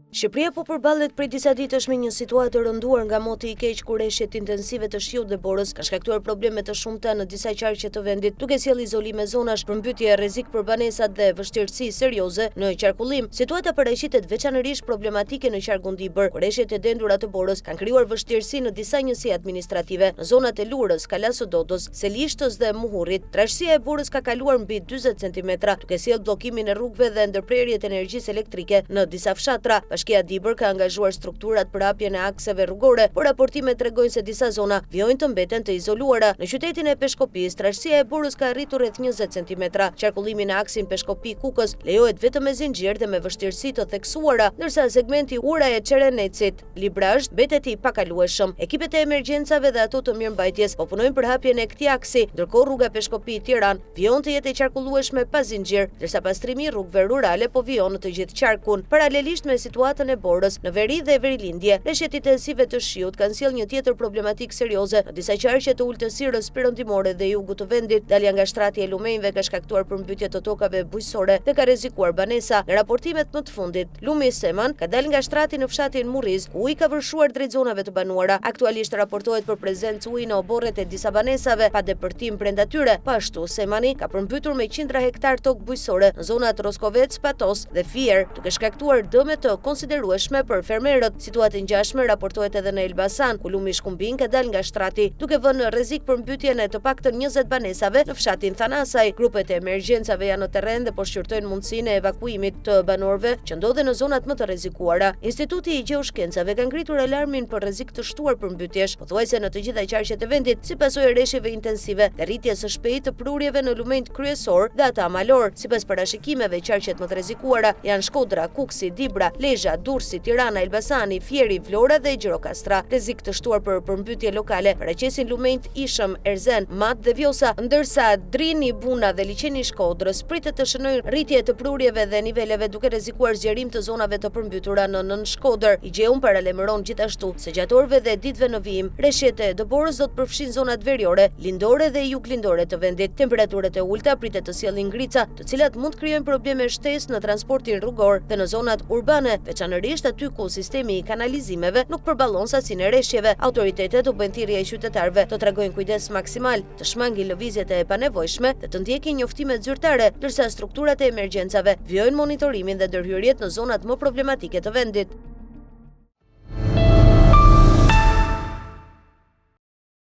Shqipëria po përballet prej disa ditësh me një situatë të rënduar nga moti i keq ku rreshtet intensive të shiut dhe borës ka shkaktuar probleme të shumta në disa qarqe të vendit, duke sjellë izolime zonash, përmbytje, rrezik për banesat dhe vështirësi serioze në qarkullim. Situata paraqitet veçanërisht problematike në qarkun Dibër, ku rreshtet e dendura të borës kanë krijuar vështirësi në disa njësi administrative në zonat e Lurës, Kalas së Dodës, Selishtës dhe Muhurrit. Trashësia e borës ka kaluar mbi 40 cm, duke sjellë bllokimin e rrugëve dhe ndërprerjet e energjisë elektrike në disa fshatra. Bashkia Dibër ka angazhuar strukturat për hapjen e akseve rrugore, por raportimet tregojnë se disa zona vijojnë të mbeten të izoluara. Në qytetin e Peshkopis, trashësia e borës ka arritur rreth 20 cm. Qarkullimi në aksin Peshkopi-Kukës lejohet vetëm me zinxhir dhe me vështirësi të theksuara, ndërsa segmenti Uraje-Çerenecit, Librazh mbetet i pakalueshëm. Ekipet e emergjencave dhe ato të mirëmbajtjes po punojnë për hapjen e këtij aksi, ndërkohë rruga Peshkopi-Tiranë vijon të jetë e qarkullueshme pa zinxhir, ndërsa pastrimi i rrugëve rurale po vijon në të gjithë qarkun. Paralelisht me situatën e borës në veri dhe verilindje, rreshtet intensive të shiut kanë sjellë një tjetër problematik serioze në disa qarqe të ultësirës perëndimore dhe jugut të vendit. Dalja nga shtrati e lumenjve ka shkaktuar përmbytje të tokave bujqësore dhe ka rrezikuar banesa. Në raportimet më të fundit, lumi Seman ka dalë nga shtrati në fshatin Murriz, ku uji ka vërshuar drejt zonave të banuara. Aktualisht raportohet për prezencë uji në oborret e disa banesave pa depërtim brenda tyre. Pashtu Semani ka përmbytur me qindra hektar tokë bujqësore në zonat Roskovec, Patos dhe Fier, duke shkaktuar dëme të konsiderueshme për fermerët. Situatë e ngjashme raportohet edhe në Elbasan, ku lumi Shkumbin ka dalë nga shtrati, duke vënë në rrezik përmbytjen e të paktën 20 banesave në fshatin Thanasaj. Grupet e emergjencave janë në terren dhe po shqyrtojnë mundësinë e evakuimit të banorëve që ndodhen në zonat më të rrezikuara. Instituti i Gjeoshkencave ka ngritur alarmin për rrezik të shtuar përmbytjesh, pothuajse në të gjitha qarqet e vendit, si pasojë e rreshjeve intensive dhe rritjes së shpejtë të prurjeve në lumenjt kryesor dhe ata malor. Sipas parashikimeve, qarqet më të rrezikuara janë Shkodra, Kuksi, Dibra, Lezhë, Durrësi, Tirana, Elbasani, Fieri, Vlora dhe Gjirokastra. Rrezik të shtuar për përmbytje lokale paraqesin lumenjt Ishëm, Erzen, Mat dhe Vjosa, ndërsa Drini, Buna dhe liçeni i Shkodrës pritet të shënojnë rritje të prurjeve dhe niveleve, duke rrezikuar zgjerim të zonave të përmbytura në Nën Shkodër. I Gjeun paralajmëron gjithashtu se gjatë orëve dhe ditëve në vijim, rreshtet e dëborës do të përfshin zonat veriore, lindore dhe juglindore të vendit. Temperaturat e ulta pritet të sjellin ngrica, të cilat mund të krijojnë probleme shtesë në transportin rrugor dhe në zonat urbane, veçanërisht aty ku sistemi i kanalizimeve nuk përballon sasinë e rreshjeve. Autoritetet u bën thirrje qytetarëve të tregojnë kujdes maksimal, të shmangin lëvizjet e panevojshme dhe të ndjekin njoftimet zyrtare, ndërsa strukturat e emergjencave vijojnë monitorimin dhe ndërhyrjet në zonat më problematike të vendit.